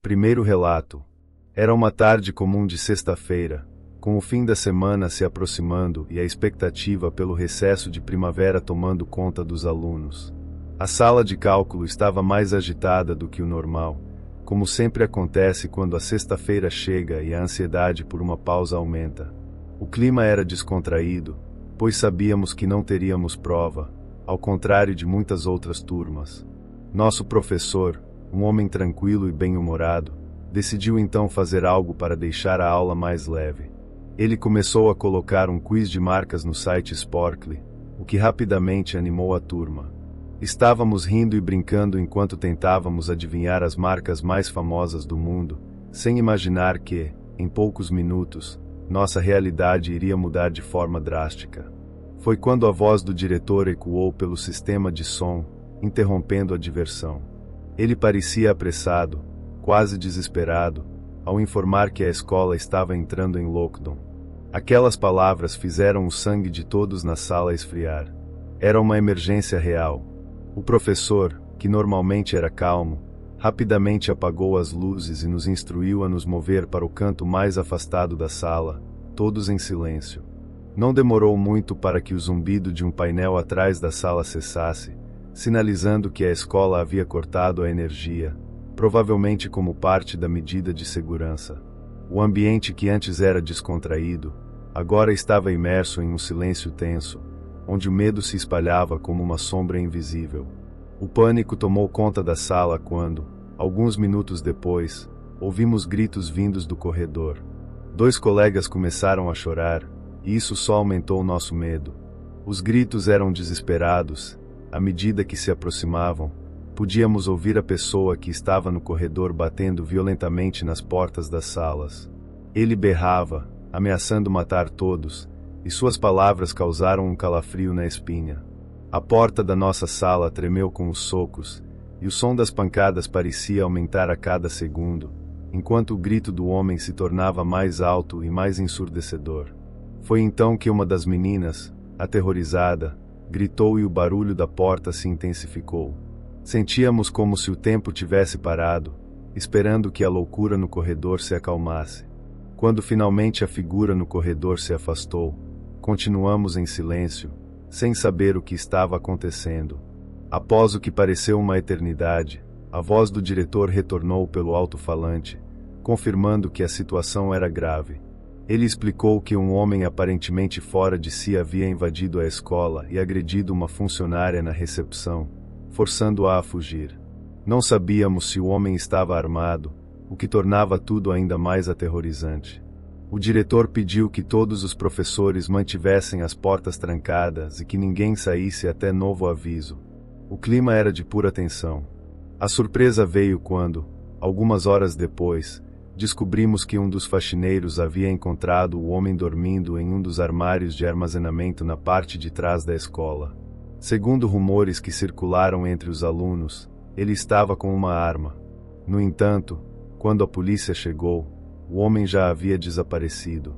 Primeiro relato. Era uma tarde comum de sexta-feira, com o fim da semana se aproximando e a expectativa pelo recesso de primavera tomando conta dos alunos. A sala de cálculo estava mais agitada do que o normal, como sempre acontece quando a sexta-feira chega e a ansiedade por uma pausa aumenta. O clima era descontraído, pois sabíamos que não teríamos prova, ao contrário de muitas outras turmas. Nosso professor, um homem tranquilo e bem-humorado, decidiu então fazer algo para deixar a aula mais leve. Ele começou a colocar um quiz de marcas no site Sporkly, o que rapidamente animou a turma. Estávamos rindo e brincando enquanto tentávamos adivinhar as marcas mais famosas do mundo, sem imaginar que, em poucos minutos, nossa realidade iria mudar de forma drástica. Foi quando a voz do diretor ecoou pelo sistema de som, interrompendo a diversão. Ele parecia apressado, quase desesperado, ao informar que a escola estava entrando em lockdown. Aquelas palavras fizeram o sangue de todos na sala esfriar. Era uma emergência real. O professor, que normalmente era calmo, rapidamente apagou as luzes e nos instruiu a nos mover para o canto mais afastado da sala, todos em silêncio. Não demorou muito para que o zumbido de um painel atrás da sala cessasse, sinalizando que a escola havia cortado a energia, provavelmente como parte da medida de segurança. O ambiente que antes era descontraído, agora estava imerso em um silêncio tenso, onde o medo se espalhava como uma sombra invisível. O pânico tomou conta da sala quando, alguns minutos depois, ouvimos gritos vindos do corredor. 2 colegas começaram a chorar, e isso só aumentou nosso medo. Os gritos eram desesperados. À medida que se aproximavam, podíamos ouvir a pessoa que estava no corredor batendo violentamente nas portas das salas. Ele berrava, ameaçando matar todos, e suas palavras causaram um calafrio na espinha. A porta da nossa sala tremeu com os socos, e o som das pancadas parecia aumentar a cada segundo, enquanto o grito do homem se tornava mais alto e mais ensurdecedor. Foi então que uma das meninas, aterrorizada, gritou e o barulho da porta se intensificou. Sentíamos como se o tempo tivesse parado, esperando que a loucura no corredor se acalmasse. Quando finalmente a figura no corredor se afastou, continuamos em silêncio, sem saber o que estava acontecendo. Após o que pareceu uma eternidade, a voz do diretor retornou pelo alto-falante, confirmando que a situação era grave. Ele explicou que um homem aparentemente fora de si havia invadido a escola e agredido uma funcionária na recepção, forçando-a a fugir. Não sabíamos se o homem estava armado, o que tornava tudo ainda mais aterrorizante. O diretor pediu que todos os professores mantivessem as portas trancadas e que ninguém saísse até novo aviso. O clima era de pura tensão. A surpresa veio quando, algumas horas depois, descobrimos que um dos faxineiros havia encontrado o homem dormindo em um dos armários de armazenamento na parte de trás da escola. Segundo rumores que circularam entre os alunos, ele estava com uma arma. No entanto, quando a polícia chegou, o homem já havia desaparecido.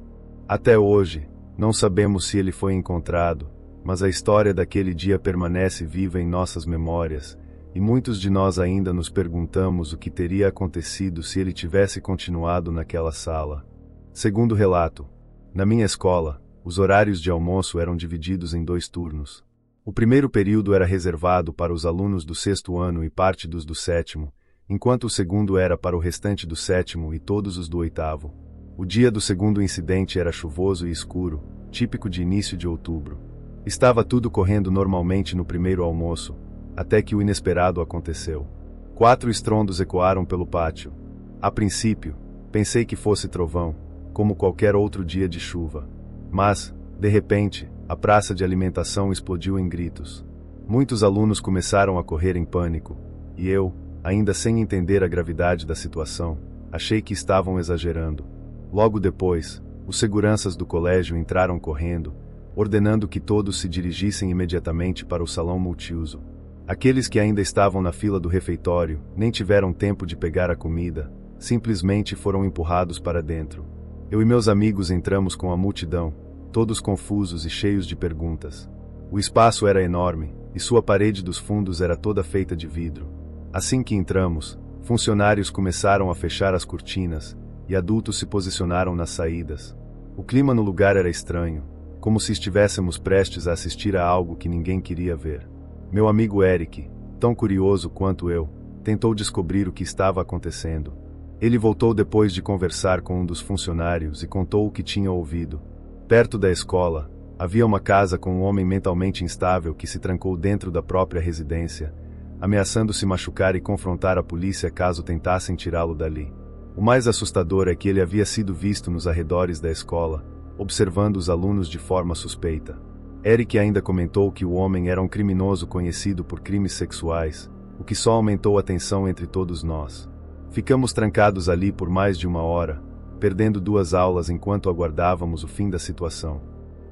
Até hoje, não sabemos se ele foi encontrado, mas a história daquele dia permanece viva em nossas memórias, e muitos de nós ainda nos perguntamos o que teria acontecido se ele tivesse continuado naquela sala. Segundo relato, na minha escola, os horários de almoço eram divididos em 2 turnos. O primeiro período era reservado para os alunos do 6º ano e parte dos do 7º, enquanto o segundo era para o restante do 7º e todos os do 8º. O dia do segundo incidente era chuvoso e escuro, típico de início de outubro. Estava tudo correndo normalmente no primeiro almoço, até que o inesperado aconteceu. 4 estrondos ecoaram pelo pátio. A princípio, pensei que fosse trovão, como qualquer outro dia de chuva. Mas, de repente, a praça de alimentação explodiu em gritos. Muitos alunos começaram a correr em pânico, e eu, ainda sem entender a gravidade da situação, achei que estavam exagerando. Logo depois, os seguranças do colégio entraram correndo, ordenando que todos se dirigissem imediatamente para o salão multiuso. Aqueles que ainda estavam na fila do refeitório nem tiveram tempo de pegar a comida, simplesmente foram empurrados para dentro. Eu e meus amigos entramos com a multidão, todos confusos e cheios de perguntas. O espaço era enorme, e sua parede dos fundos era toda feita de vidro. Assim que entramos, Funcionários começaram a fechar as cortinas, e adultos se posicionaram nas saídas. O clima no lugar era estranho, como se estivéssemos prestes a assistir a algo que ninguém queria ver. Meu amigo Eric, tão curioso quanto eu, tentou descobrir o que estava acontecendo. Ele voltou depois de conversar com um dos funcionários e contou o que tinha ouvido. Perto da escola, havia uma casa com um homem mentalmente instável que se trancou dentro da própria residência, ameaçando se machucar e confrontar a polícia caso tentassem tirá-lo dali. O mais assustador é que ele havia sido visto nos arredores da escola, observando os alunos de forma suspeita. Eric ainda comentou que o homem era um criminoso conhecido por crimes sexuais, o que só aumentou a tensão entre todos nós. Ficamos trancados ali por mais de 1 hora, perdendo 2 aulas enquanto aguardávamos o fim da situação.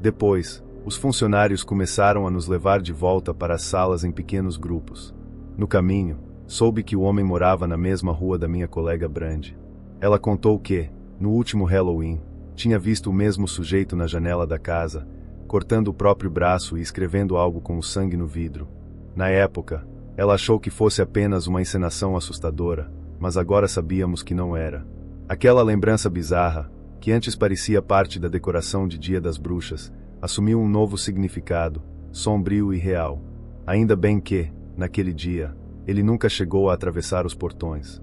Depois, os funcionários começaram a nos levar de volta para as salas em pequenos grupos. No caminho, soube que o homem morava na mesma rua da minha colega Brand. Ela contou que, no último Halloween, tinha visto o mesmo sujeito na janela da casa, cortando o próprio braço e escrevendo algo com o sangue no vidro. Na época, ela achou que fosse apenas uma encenação assustadora, mas agora sabíamos que não era. Aquela lembrança bizarra, que antes parecia parte da decoração de Dia das Bruxas, assumiu um novo significado, sombrio e real. Ainda bem que, naquele dia, ele nunca chegou a atravessar os portões.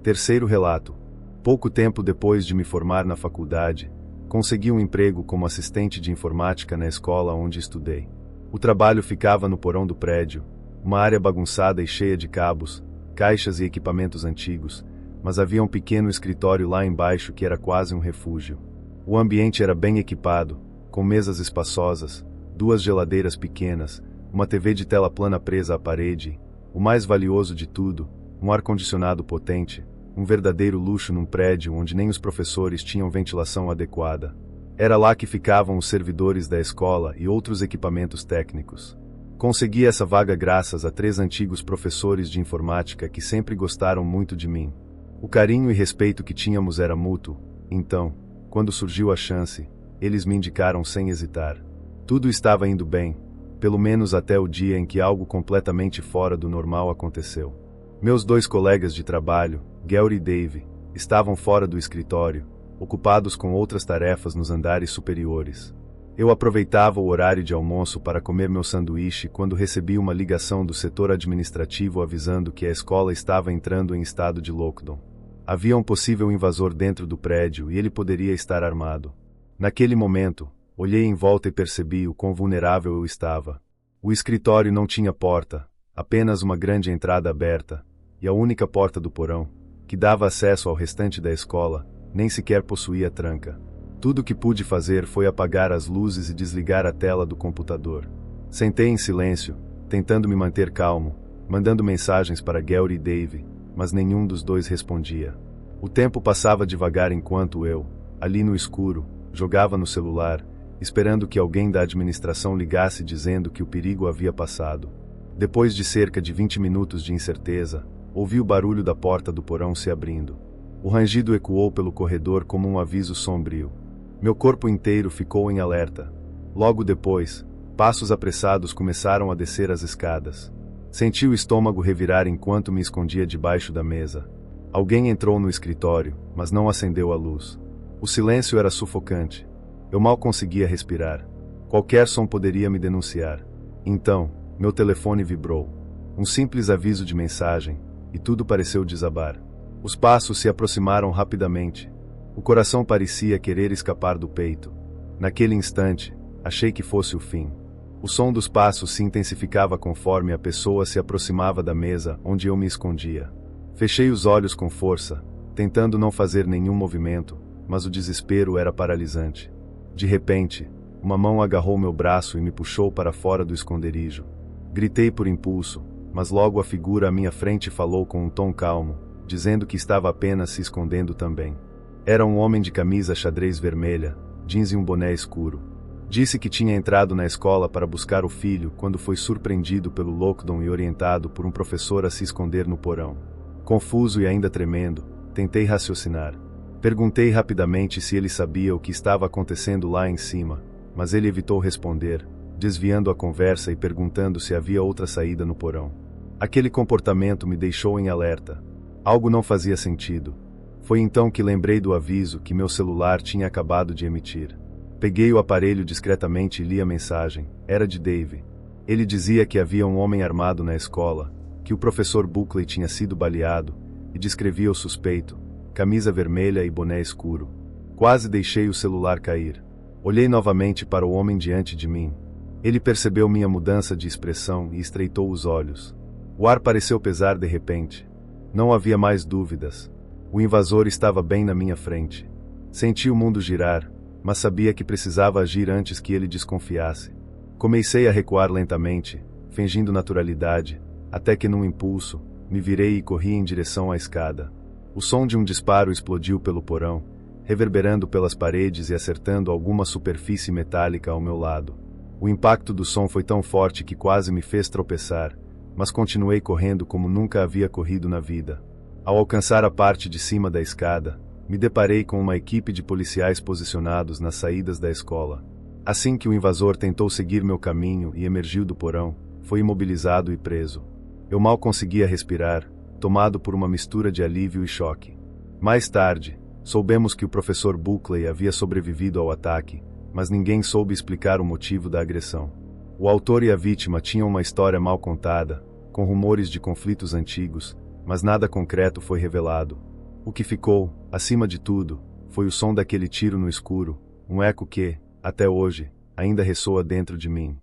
Terceiro relato. Pouco tempo depois de me formar na faculdade, consegui um emprego como assistente de informática na escola onde estudei. O trabalho ficava no porão do prédio, uma área bagunçada e cheia de cabos, caixas e equipamentos antigos, mas havia um pequeno escritório lá embaixo que era quase um refúgio. O ambiente era bem equipado, com mesas espaçosas, 2 geladeiras pequenas, uma TV de tela plana presa à parede, o mais valioso de tudo, um ar-condicionado potente, um verdadeiro luxo num prédio onde nem os professores tinham ventilação adequada. Era lá que ficavam os servidores da escola e outros equipamentos técnicos. Consegui essa vaga graças a 3 antigos professores de informática que sempre gostaram muito de mim. O carinho e respeito que tínhamos era mútuo, então, quando surgiu a chance, eles me indicaram sem hesitar. Tudo estava indo bem, pelo menos até o dia em que algo completamente fora do normal aconteceu. Meus 2 colegas de trabalho, Gary e Dave, estavam fora do escritório, ocupados com outras tarefas nos andares superiores. Eu aproveitava o horário de almoço para comer meu sanduíche quando recebi uma ligação do setor administrativo avisando que a escola estava entrando em estado de lockdown. Havia um possível invasor dentro do prédio e ele poderia estar armado. Naquele momento, olhei em volta e percebi o quão vulnerável eu estava. O escritório não tinha porta, apenas uma grande entrada aberta, e a única porta do porão, que dava acesso ao restante da escola, nem sequer possuía tranca. Tudo o que pude fazer foi apagar as luzes e desligar a tela do computador. Sentei em silêncio, tentando me manter calmo, mandando mensagens para Gary e Dave, mas nenhum dos 2 respondia. O tempo passava devagar enquanto eu, ali no escuro, jogava no celular, esperando que alguém da administração ligasse dizendo que o perigo havia passado. Depois de cerca de 20 minutos de incerteza, ouvi o barulho da porta do porão se abrindo. O rangido ecoou pelo corredor como um aviso sombrio. Meu corpo inteiro ficou em alerta. Logo depois, passos apressados começaram a descer as escadas. Senti o estômago revirar enquanto me escondia debaixo da mesa. Alguém entrou no escritório, mas não acendeu a luz. O silêncio era sufocante. Eu mal conseguia respirar. Qualquer som poderia me denunciar. Então, meu telefone vibrou. Um simples aviso de mensagem, e tudo pareceu desabar. Os passos se aproximaram rapidamente. O coração parecia querer escapar do peito. Naquele instante, achei que fosse o fim. O som dos passos se intensificava conforme a pessoa se aproximava da mesa onde eu me escondia. Fechei os olhos com força, tentando não fazer nenhum movimento, mas o desespero era paralisante. De repente, uma mão agarrou meu braço e me puxou para fora do esconderijo. Gritei por impulso, mas logo a figura à minha frente falou com um tom calmo, dizendo que estava apenas se escondendo também. Era um homem de camisa xadrez vermelha, jeans e um boné escuro. Disse que tinha entrado na escola para buscar o filho quando foi surpreendido pelo lockdown e orientado por um professor a se esconder no porão. Confuso e ainda tremendo, tentei raciocinar. Perguntei rapidamente se ele sabia o que estava acontecendo lá em cima, mas ele evitou responder, desviando a conversa e perguntando se havia outra saída no porão. Aquele comportamento me deixou em alerta. Algo não fazia sentido. Foi então que lembrei do aviso que meu celular tinha acabado de emitir. Peguei o aparelho discretamente e li a mensagem. Era de Dave. Ele dizia que havia um homem armado na escola, que o professor Buckley tinha sido baleado, e descrevia o suspeito, camisa vermelha e boné escuro. Quase deixei o celular cair. Olhei novamente para o homem diante de mim. Ele percebeu minha mudança de expressão e estreitou os olhos. O ar pareceu pesar de repente. Não havia mais dúvidas. O invasor estava bem na minha frente. Senti o mundo girar, mas sabia que precisava agir antes que ele desconfiasse. Comecei a recuar lentamente, fingindo naturalidade, até que num impulso, me virei e corri em direção à escada. O som de um disparo explodiu pelo porão, reverberando pelas paredes e acertando alguma superfície metálica ao meu lado. O impacto do som foi tão forte que quase me fez tropeçar, mas continuei correndo como nunca havia corrido na vida. Ao alcançar a parte de cima da escada, me deparei com uma equipe de policiais posicionados nas saídas da escola. Assim que o invasor tentou seguir meu caminho e emergiu do porão, foi imobilizado e preso. Eu mal conseguia respirar, tomado por uma mistura de alívio e choque. Mais tarde, soubemos que o professor Buckley havia sobrevivido ao ataque, mas ninguém soube explicar o motivo da agressão. O autor e a vítima tinham uma história mal contada, com rumores de conflitos antigos, mas nada concreto foi revelado. O que ficou, acima de tudo, foi o som daquele tiro no escuro, um eco que, até hoje, ainda ressoa dentro de mim.